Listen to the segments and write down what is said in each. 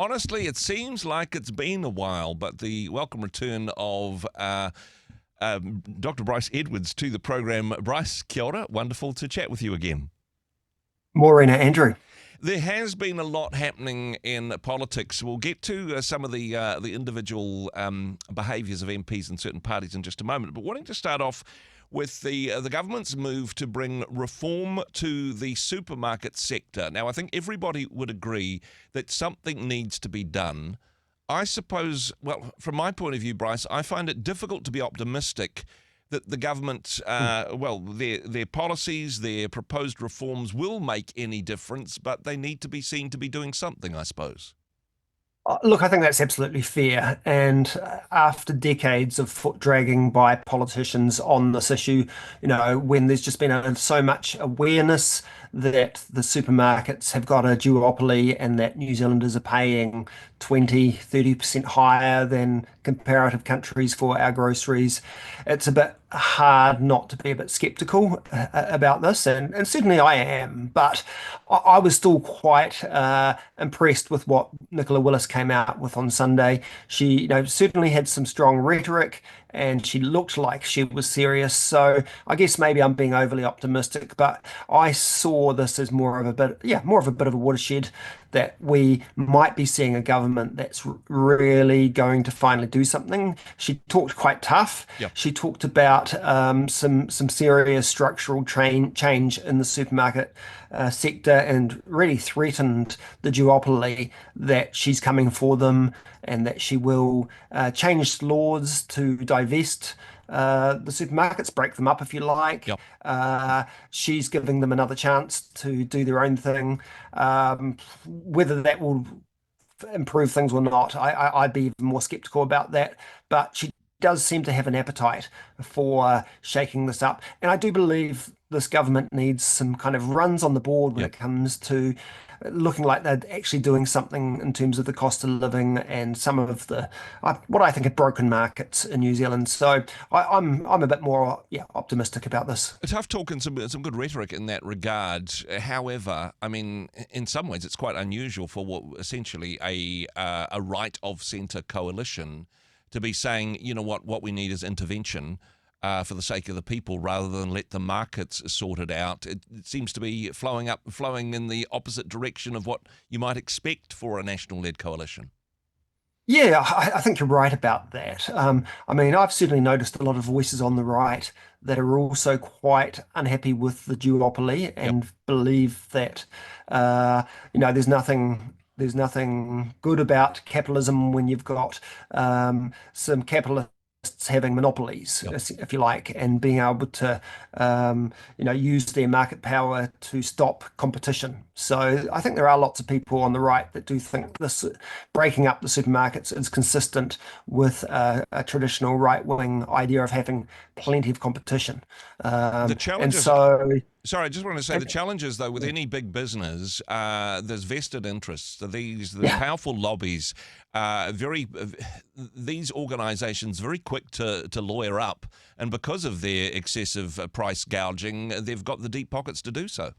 honestly, it seems like it's been a while, but the welcome return of Dr. Bryce Edwards to the program. Bryce, kia ora. Wonderful to chat with you again. Morena, Andrew. There has been a lot happening in politics. We'll get to some of the individual behaviours of MPs in certain parties in just a moment. But wanting to start off with the government's move to bring reform to the supermarket sector. Now, I think everybody would agree that something needs to be done. I suppose, well, from my point of view, Bryce, I find it difficult to be optimistic that the government, their policies, their proposed reforms will make any difference, but they need to be seen to be doing something, I suppose. Look, I think that's absolutely fair. And after decades of foot dragging by politicians on this issue, when there's just been so much awareness that the supermarkets have got a duopoly and that New Zealanders are paying 20-30% higher than comparative countries for our groceries, it's a bit hard not to be a bit skeptical about this. And certainly I am. But I was still quite impressed with what Nicola Willis came out with on Sunday. She, certainly had some strong rhetoric, and she looked like she was serious. So I guess maybe I'm being overly optimistic, but I saw this as more of a bit of a watershed, that we might be seeing a government that's really going to finally do something. She talked quite tough. Yep. She talked about some serious structural change in the supermarket sector, and really threatened the duopoly, that she's coming for them and that she will change laws to divest the supermarkets, break them up if you like. Yep. She's giving them another chance to do their own thing. Whether that will improve things or not, I'd be even more skeptical about that. But she does seem to have an appetite for shaking this up. And I do believe this government needs some kind of runs on the board when Yep. it comes to looking like they're actually doing something in terms of the cost of living and some of the what I think are broken markets in New Zealand. So I'm a bit more optimistic about this. A tough talk and some good rhetoric in that regard. However, I mean, in some ways, it's quite unusual for what essentially a right of centre coalition to be saying, you know what we need is intervention for the sake of the people, rather than let the markets sort it out. It seems to be flowing in the opposite direction of what you might expect for a national-led coalition. Yeah, I think you're right about that. I mean, I've certainly noticed a lot of voices on the right that are also quite unhappy with the duopoly Yep. and believe that, there's nothing good about capitalism when you've got some capitalists having monopolies, Yep. if you like, and being able to, use their market power to stop competition. So I think there are lots of people on the right that do think this breaking up the supermarkets is consistent with a traditional right-wing idea of having plenty of competition. The And challenges. so, Sorry, I just want to say the and- challenges, though, with any big business, there's vested interests. There's yeah. powerful lobbies, these organisations very quick to lawyer up, and because of their excessive price gouging, they've got the deep pockets to do so.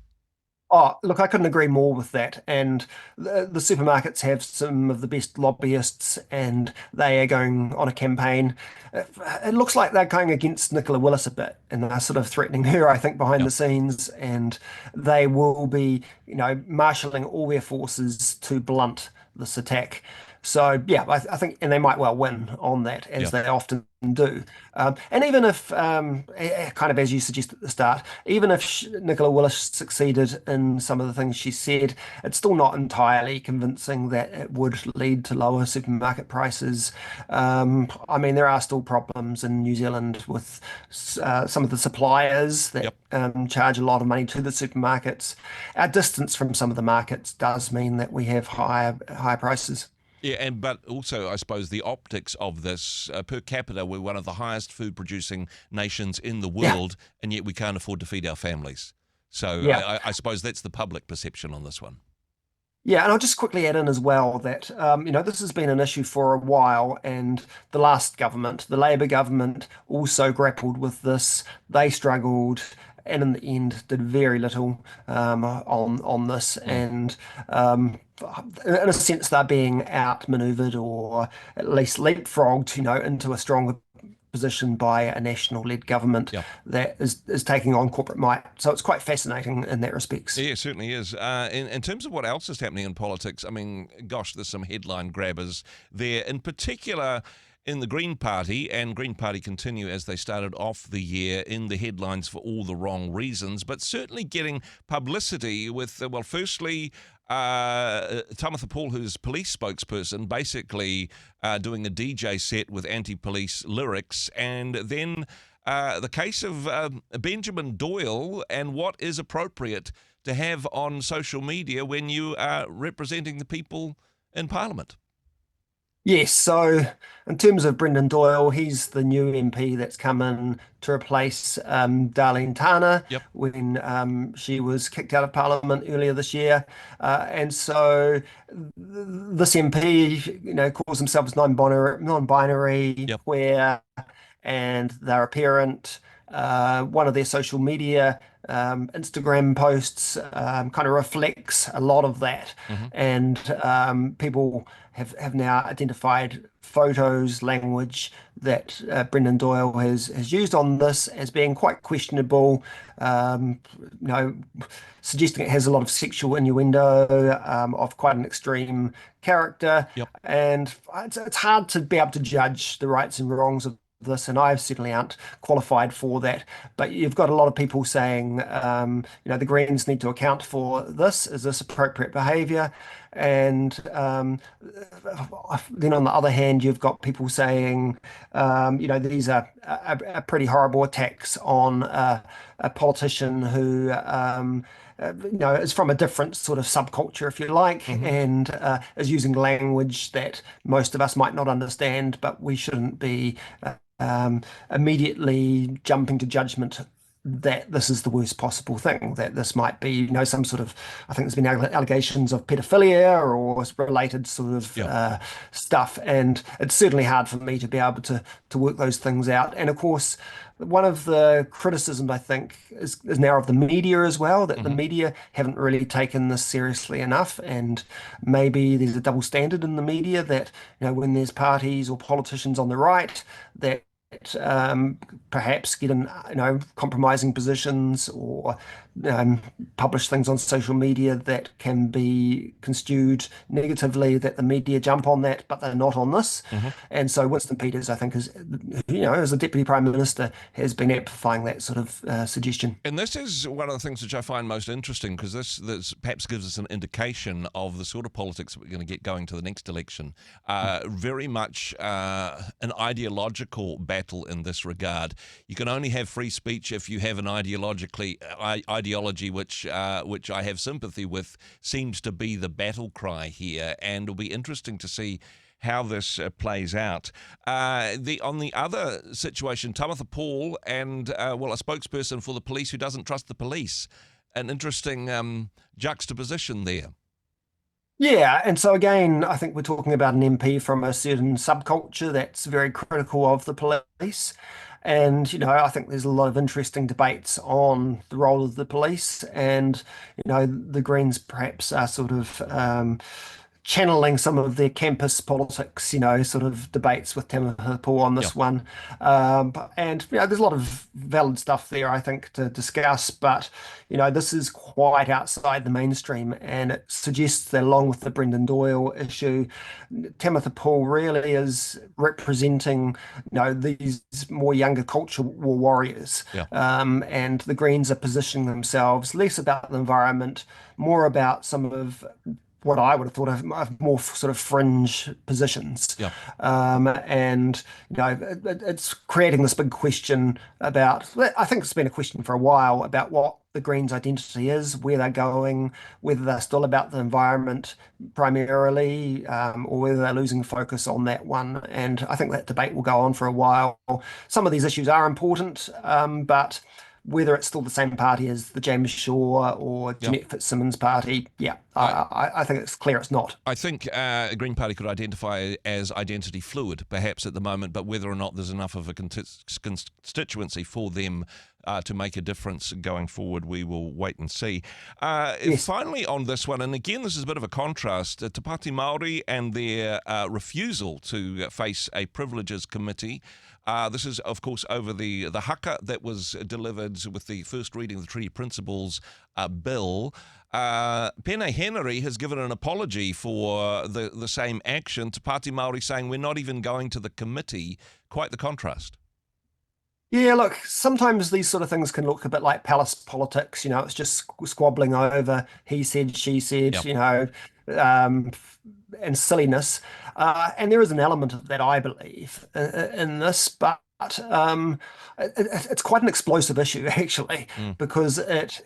Oh, look, I couldn't agree more with that. And the supermarkets have some of the best lobbyists, and they are going on a campaign. It looks like they're going against Nicola Willis a bit, and they're sort of threatening her, I think, behind Yep. the scenes. And they will be, marshalling all their forces to blunt this attack. So, yeah, I think, and they might well win on that, as Yep. they often do. And even if, kind of as you suggest at the start, even if Nicola Willis succeeded in some of the things she said, it's still not entirely convincing that it would lead to lower supermarket prices. I mean, there are still problems in New Zealand with some of the suppliers that Yep. charge a lot of money to the supermarkets. Our distance from some of the markets does mean that we have higher prices. Yeah, but also, I suppose, the optics of this, per capita, we're one of the highest food-producing nations in the Yeah, world, and yet we can't afford to feed our families. So yeah. I suppose that's the public perception on this one. Yeah, and I'll just quickly add in as well that this has been an issue for a while, and the last government, the Labour government, also grappled with this. They struggled. and in the end did very little on this. And in a sense, they're being outmaneuvered or at least leapfrogged, into a stronger position by a national-led government Yeah. that is taking on corporate might. So it's quite fascinating in that respect. Yeah, it certainly is. In terms of what else is happening in politics, I mean, gosh, there's some headline grabbers there. In particular, in the Green Party, and Green Party continue as they started off the year in the headlines for all the wrong reasons, but certainly getting publicity with, well, firstly, Tamatha Paul, who's police spokesperson, basically doing a DJ set with anti-police lyrics, and then the case of Benjamin Doyle and what is appropriate to have on social media when you are representing the people in Parliament. Yes, so in terms of Brendan Doyle, he's the new MP that's come in to replace Darlene Tana Yep. when she was kicked out of Parliament earlier this year. And so this MP, calls themselves non-binary, Yep. queer, and they're a parent. One of their social media Instagram posts kind of reflects a lot of that. Mm-hmm. And people have now identified photos, language that Brendan Doyle has used on this as being quite questionable, suggesting it has a lot of sexual innuendo of quite an extreme character. Yep. And it's hard to be able to judge the rights and wrongs of this, and I certainly aren't qualified for that. But you've got a lot of people saying, the Greens need to account for this. Is this appropriate behaviour? And then on the other hand, you've got people saying, these are pretty horrible attacks on a politician who is from a different sort of subculture, if you like, and is using language that most of us might not understand, but we shouldn't be immediately jumping to judgment that this is the worst possible thing, that this might be, some sort of, I think there's been allegations of pedophilia or related sort of stuff. And it's certainly hard for me to be able to work those things out. And of course, one of the criticisms, I think, is now of the media as well, that the media haven't really taken this seriously enough. And maybe there's a double standard in the media that, when there's parties or politicians on the right that perhaps get in, compromising positions or publish things on social media that can be construed negatively, that the media jump on that, but they're not on this. And so Winston Peters, I think, as the Deputy Prime Minister, has been amplifying that sort of suggestion. And this is one of the things which I find most interesting, because this perhaps gives us an indication of the sort of politics that we're going to get going to the next election. Very much an ideological battle in this regard. You can only have free speech if you have an ideology which I have sympathy with, seems to be the battle cry here, and it'll be interesting to see how this plays out. On the other situation, Tamatha Paul and a spokesperson for the police who doesn't trust the police. An interesting juxtaposition there. Yeah, and so again, I think we're talking about an MP from a certain subculture that's very critical of the police. And, I think there's a lot of interesting debates on the role of the police, and, the Greens perhaps are sort of channeling some of their campus politics, sort of debates with Tamatha Paul on this one. And, there's a lot of valid stuff there, I think, to discuss, but, this is quite outside the mainstream, and it suggests that along with the Brendan Doyle issue, Tamatha Paul really is representing, these more younger culture war warriors. And the Greens are positioning themselves less about the environment, more about some of what I would have thought of more sort of fringe positions. And, it's creating this big question about, I think it's been a question for a while, about what the Greens' identity is, where they're going, whether they're still about the environment primarily, or whether they're losing focus on that one. And I think that debate will go on for a while. Some of these issues are important, but whether it's still the same party as the James Shaw or Jeanette Fitzsimmons party, I think it's clear it's not. I think a Green Party could identify as identity fluid, perhaps at the moment, but whether or not there's enough of a constituency for them to make a difference going forward. We will wait and see. Yes. Finally, on this one, and again, this is a bit of a contrast, Te Paati Maori and their refusal to face a privileges committee. This is, of course, over the haka that was delivered with the first reading of the Treaty Principles bill. Pene Henry has given an apology for the same action. Te Paati Maori saying we're not even going to the committee. Quite the contrast. Yeah, look, sometimes these sort of things can look a bit like palace politics. It's just squabbling over he said, she said, Yep. And silliness. And there is an element of that, I believe, in this, but it's quite an explosive issue, actually, because it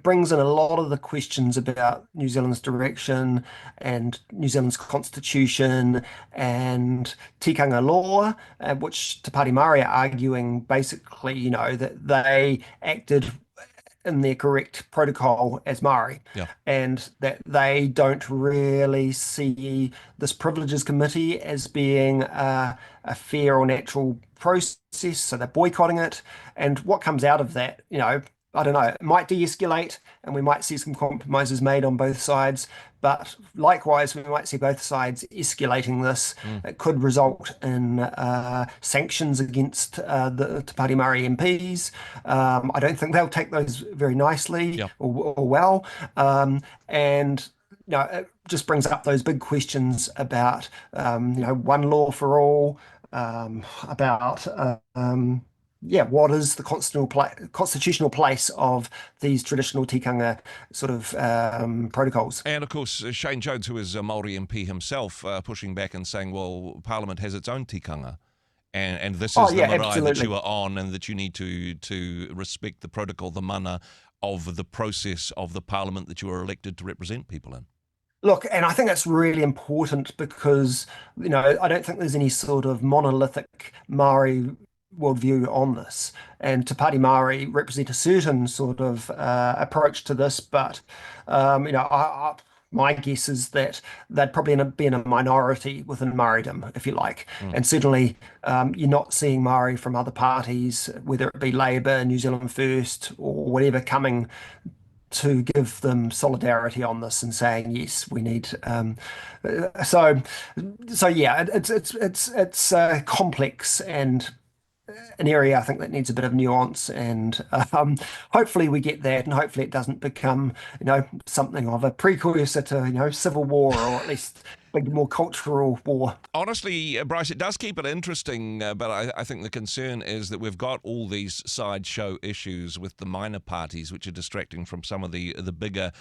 brings in a lot of the questions about New Zealand's direction and New Zealand's constitution and tikanga law, which Te Paati Maori are arguing basically, that they acted in their correct protocol as Maori, and that they don't really see this privileges committee as being a fair or natural process, so they're boycotting it. And what comes out of that, I don't know, it might de-escalate and we might see some compromises made on both sides, but likewise, we might see both sides escalating this. It could result in sanctions against the Te Paati Maori MPs. I don't think they'll take those very nicely or well. And it just brings up those big questions about, one law for all, about what is the constitutional place of these traditional tikanga sort of protocols? And of course, Shane Jones, who is a Maori MP himself, pushing back and saying, well, Parliament has its own tikanga. And this is the marae absolutely. that you are on, and that you need to respect the protocol, the mana of the process of the Parliament that you are elected to represent people in. Look, and I think that's really important because, I don't think there's any sort of monolithic Maori worldview on this. And Te Paati Maori represent a certain sort of approach to this, but, my guess is that they'd probably be in a minority within Maoridom, if you like. And certainly you're not seeing Maori from other parties, whether it be Labour, New Zealand First, or whatever, coming to give them solidarity on this and saying, yes, we need. So yeah, it's complex and an area I think that needs a bit of nuance, and hopefully we get that, and hopefully it doesn't become something of a precursor to civil war, or at least big more cultural war. Honestly, Bryce, it does keep it interesting, but I think the concern is that we've got all these sideshow issues with the minor parties, which are distracting from some of the bigger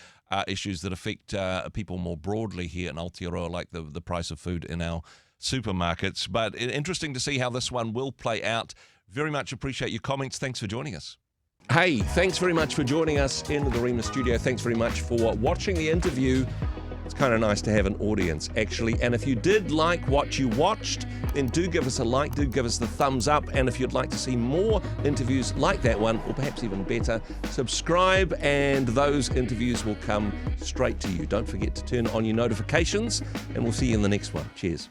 issues that affect people more broadly here in Aotearoa, like the price of food in our supermarkets. But interesting to see how this one will play out. Very much appreciate your comments. Thanks for joining us. Hey, thanks very much for joining us in the Rhema studio. Thanks very much for watching the interview. It's kind of nice to have an audience, actually. And if you did like what you watched, then do give us a like, do give us the thumbs up. And if you'd like to see more interviews like that one, or perhaps even better, subscribe and those interviews will come straight to you. Don't forget to turn on your notifications, and we'll see you in the next one. Cheers.